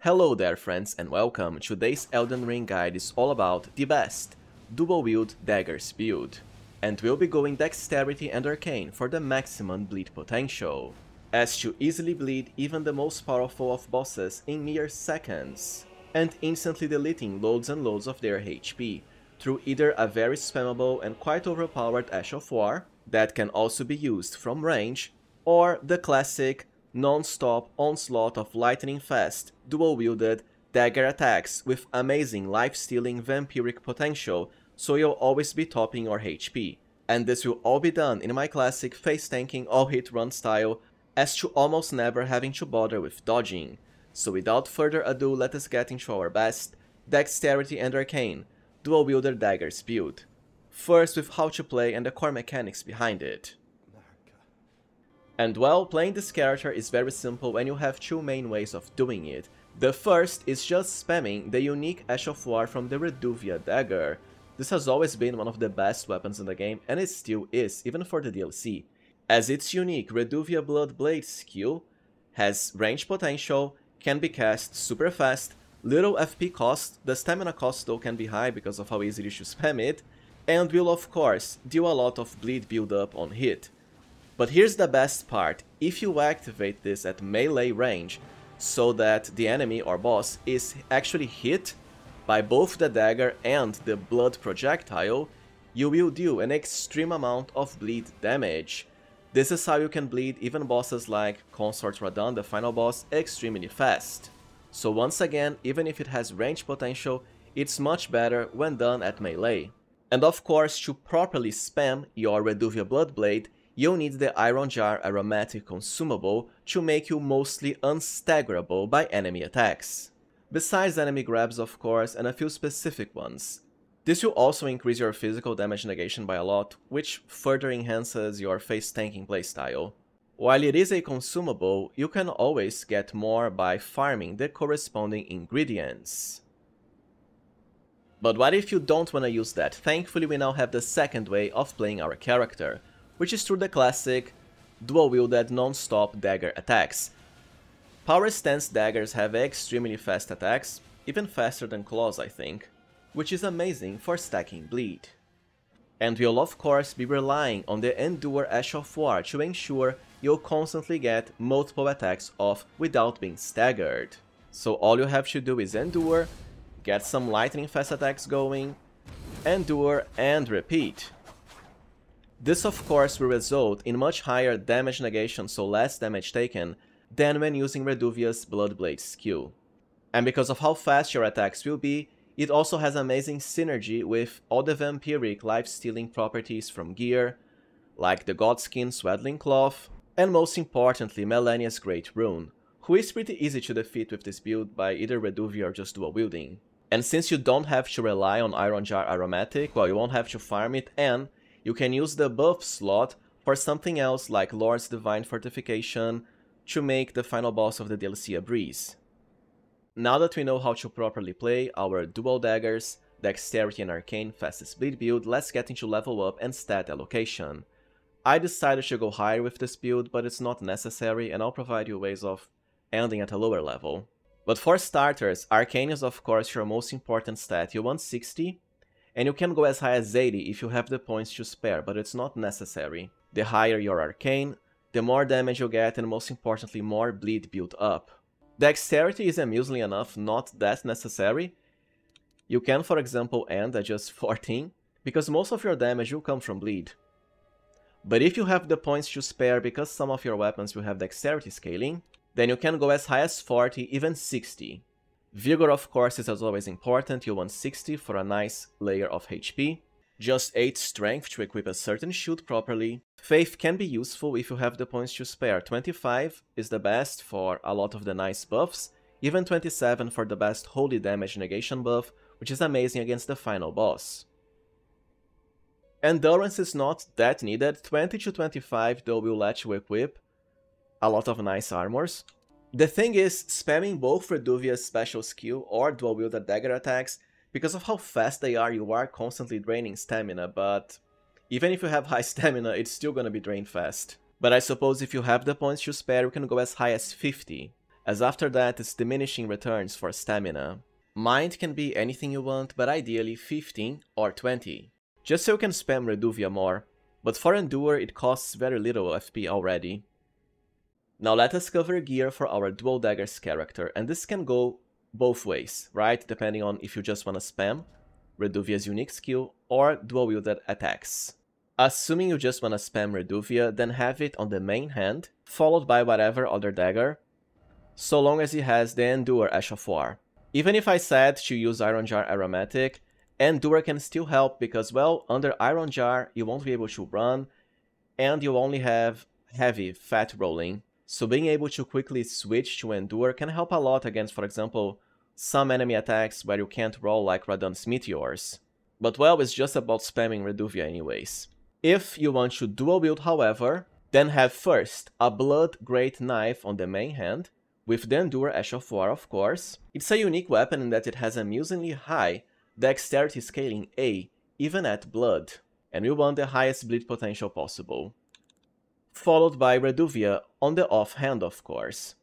Hello there friends and welcome. Today's Elden Ring guide is all about the best dual wield daggers build. And we'll be going Dexterity and Arcane for the maximum bleed potential, as to easily bleed even the most powerful of bosses in mere seconds, and instantly deleting loads and loads of their HP through either a very spammable and quite overpowered Ash of War that can also be used from range, or the classic non-stop onslaught of lightning-fast, dual-wielded dagger attacks with amazing life-stealing vampiric potential, so you'll always be topping your HP. And this will all be done in my classic face-tanking all-hit run style, as to almost never having to bother with dodging. So without further ado, let us get into our best Dexterity and Arcane dual-wielder daggers build. First with how to play and the core mechanics behind it. And well, playing this character is very simple and you have two main ways of doing it. The first is just spamming the unique Ash of War from the Reduvia dagger. This has always been one of the best weapons in the game, and it still is, even for the DLC. As its unique Reduvia Bloodblade skill has range potential, can be cast super fast, little FP cost, the stamina cost though can be high because of how easy it is to spam it, and will of course deal a lot of bleed build up on hit. But here's the best part: if you activate this at melee range, so that the enemy or boss is actually hit by both the dagger and the blood projectile, you will deal an extreme amount of bleed damage. This is how you can bleed even bosses like Consort Radahn, the final boss, extremely fast. So once again, even if it has range potential, it's much better when done at melee. And of course, to properly spam your Reduvia Bloodblade, you'll need the Iron Jar aromatic consumable to make you mostly unstaggerable by enemy attacks. Besides enemy grabs of course, and a few specific ones. This will also increase your physical damage negation by a lot, which further enhances your face tanking playstyle. While it is a consumable, you can always get more by farming the corresponding ingredients. But what if you don't want to use that? Thankfully we now have the second way of playing our character, which is through the classic dual-wielded non-stop dagger attacks. Power stance daggers have extremely fast attacks, even faster than claws I think, which is amazing for stacking bleed. And we'll of course be relying on the Endure Ash of War to ensure you'll constantly get multiple attacks off without being staggered. So all you have to do is endure, get some lightning fast attacks going, endure and repeat. This of course will result in much higher damage negation, so less damage taken, than when using Reduvia's Bloodblade skill. And because of how fast your attacks will be, it also has amazing synergy with all the vampiric life-stealing properties from gear, like the Godskin Swaddling Cloth, and most importantly Melania's Great Rune, who is pretty easy to defeat with this build by either Reduvia or just dual wielding. And since you don't have to rely on Iron Jar Aromatic, well, you won't have to farm it, and you can use the buff slot for something else like Lord's Divine Fortification to make the final boss of the DLC a breeze. Now that we know how to properly play our dual daggers, Dexterity and Arcane fastest bleed build, let's get into level up and stat allocation. I decided to go higher with this build, but it's not necessary and I'll provide you ways of ending at a lower level. But for starters, Arcane is of course your most important stat. You want 60, and you can go as high as 80 if you have the points to spare, but it's not necessary. The higher your Arcane, the more damage you get and most importantly more bleed built up. Dexterity is amusingly enough not that necessary. You can for example end at just 14, because most of your damage will come from bleed. But if you have the points to spare because some of your weapons will have dexterity scaling, then you can go as high as 40, even 60. Vigor of course is as always important, you want 60 for a nice layer of HP. Just 8 strength to equip a certain shield properly. Faith can be useful if you have the points to spare. 25 is the best for a lot of the nice buffs, even 27 for the best holy damage negation buff, which is amazing against the final boss. Endurance is not that needed, 20 to 25 though will let you equip a lot of nice armors. The thing is, spamming both Reduvia's special skill or dual-wielded dagger attacks, because of how fast they are, you are constantly draining stamina, but even if you have high stamina, it's still gonna be drained fast. But I suppose if you have the points to spare, you can go as high as 50. as after that it's diminishing returns for stamina. Mind can be anything you want, but ideally 15 or 20, just so you can spam Reduvia more, but for Endure it costs very little FP already. Now let us cover gear for our Dual Daggers character, and this can go both ways, right? Depending on if you just wanna spam Reduvia's unique skill or dual wielded attacks. Assuming you just wanna spam Reduvia, then have it on the main hand, followed by whatever other dagger, so long as it has the Endure Ash of War. Even if I said to use Iron Jar Aromatic, Endure can still help because, well, under Iron Jar you won't be able to run, and you only have heavy fat rolling, so being able to quickly switch to Endure can help a lot against, for example, some enemy attacks where you can't roll like Radahn's Meteors. But well, it's just about spamming Reduvia anyways. If you want to dual wield, however, then have first a Blood Great Knife on the main hand, with the Endure Ash of War of course. It's a unique weapon in that it has amusingly high Dexterity scaling A, even at Blood, and we want the highest bleed potential possible. Followed by Reduvia on the offhand of course.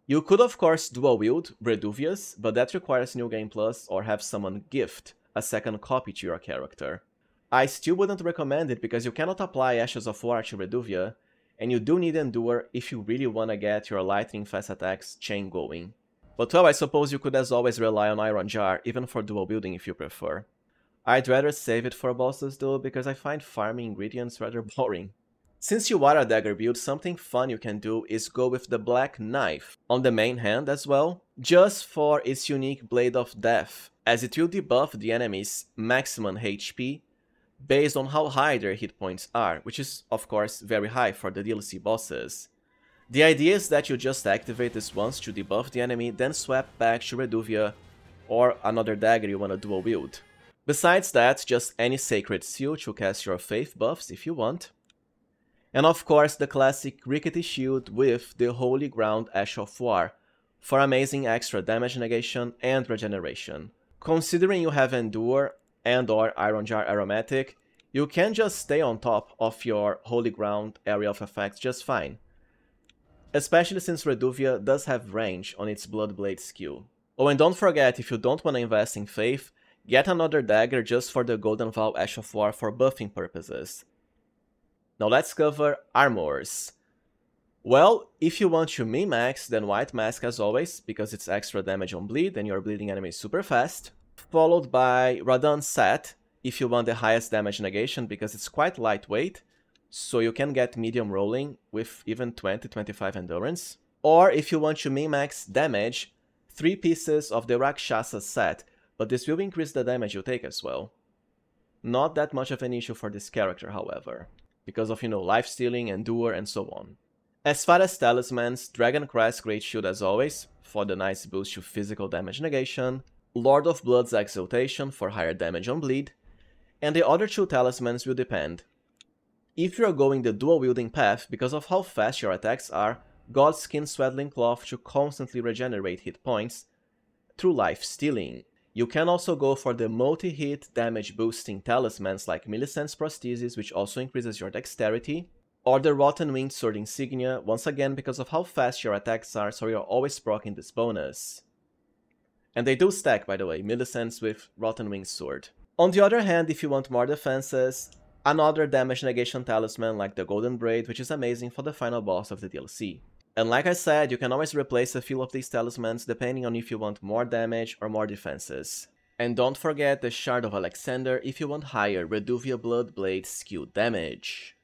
You could of course dual wield Reduvias, but that requires New Game Plus or have someone gift a second copy to your character. I still wouldn't recommend it because you cannot apply Ashes of War to Reduvia, and you do need Endure if you really wanna get your lightning fast attacks chain going. But well, I suppose you could as always rely on Iron Jar, even for dual wielding if you prefer. I'd rather save it for bosses though, because I find farming ingredients rather boring. Since you are a dagger build, something fun you can do is go with the Black Knife on the main hand as well, just for its unique Blade of Death, as it will debuff the enemy's maximum HP based on how high their hit points are, which is of course very high for the DLC bosses. The idea is that you just activate this once to debuff the enemy, then swap back to Reduvia or another dagger you wanna dual wield. Besides that, just any Sacred Seal to cast your Faith buffs if you want. And of course the classic Rickety Shield with the Holy Ground Ash of War for amazing extra damage negation and regeneration. Considering you have Endure and or Iron Jar Aromatic, you can just stay on top of your Holy Ground area of effects just fine. Especially since Reduvia does have range on its Bloodblade skill. Oh, and don't forget, if you don't want to invest in Faith, get another dagger just for the Golden Vow Ash of War for buffing purposes. Now let's cover armors. Well, if you want to min-max, then White Mask as always, because it's extra damage on bleed and you're bleeding enemies super fast. Followed by Radahn's Set, if you want the highest damage negation, because it's quite lightweight, so you can get medium rolling with even 20-25 endurance. Or if you want to min-max damage, 3 pieces of the Rakshasa set, but this will increase the damage you take as well. Not that much of an issue for this character, however, because of, you know, life stealing, endure, and so on. As far as Talismans, Dragon Crest Great Shield as always, for the nice boost to physical damage negation, Lord of Blood's Exaltation for higher damage on bleed, and the other 2 Talismans will depend. If you are going the dual wielding path, because of how fast your attacks are, Godskin Swaddling Cloth to constantly regenerate hit points through life stealing. You can also go for the multi-hit damage boosting talismans like Millicent's Prosthesis, which also increases your dexterity, or the Rotten Winged Sword Insignia, once again because of how fast your attacks are, so you're always proccing this bonus. And they do stack, by the way, Millicent's with Rotten Winged Sword. On the other hand, if you want more defenses, another damage negation talisman like the Golden Braid, which is amazing for the final boss of the DLC. And like I said, you can always replace a few of these talismans depending on if you want more damage or more defenses. And don't forget the Shard of Alexander if you want higher Reduvia Bloodblade skill damage.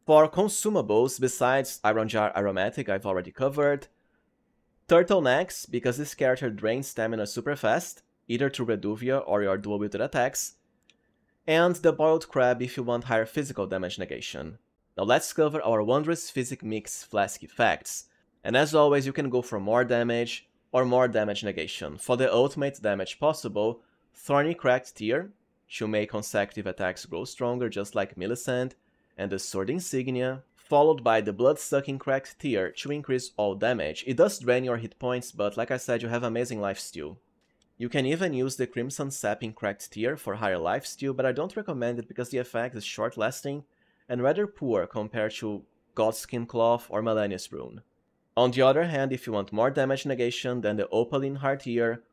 For consumables, besides Iron Jar Aromatic I've already covered, Turtlenecks, because this character drains stamina super fast, either through Reduvia or your dual wielded attacks, and the Boiled Crab if you want higher physical damage negation. Now let's cover our Wondrous Physic Mix Flask effects, and as always you can go for more damage or more damage negation. For the ultimate damage possible, Thorny Cracked Tear to make consecutive attacks grow stronger just like Millicent and the Sword Insignia, followed by the Blood-Sucking Cracked Tear to increase all damage. It does drain your hit points, but like I said, you have amazing lifesteal. You can even use the Crimson Sapping Cracked Tear for higher lifesteal, but I don't recommend it because the effect is short-lasting and rather poor compared to Godskin Cloth or Millennius Rune. On the other hand, if you want more damage negation than the Opaline Heart tier,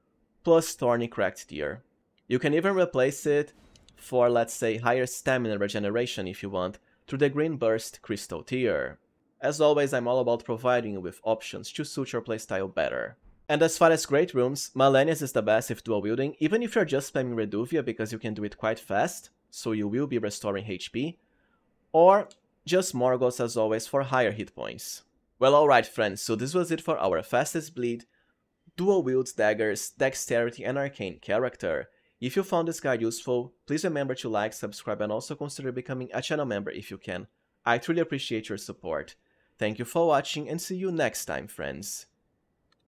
plus Thorny Cracked tier. You can even replace it for, let's say, higher stamina regeneration if you want, through the Green Burst Crystal tier. As always, I'm all about providing you with options to suit your playstyle better. And as far as great rooms, Malenius is the best if dual wielding, even if you're just spamming Reduvia because you can do it quite fast, so you will be restoring HP, or just Morgos as always for higher hit points. Well, alright friends, so this was it for our fastest bleed, dual wield daggers, dexterity and arcane character. If you found this guide useful, please remember to like, subscribe and also consider becoming a channel member if you can. I truly appreciate your support. Thank you for watching and see you next time, friends.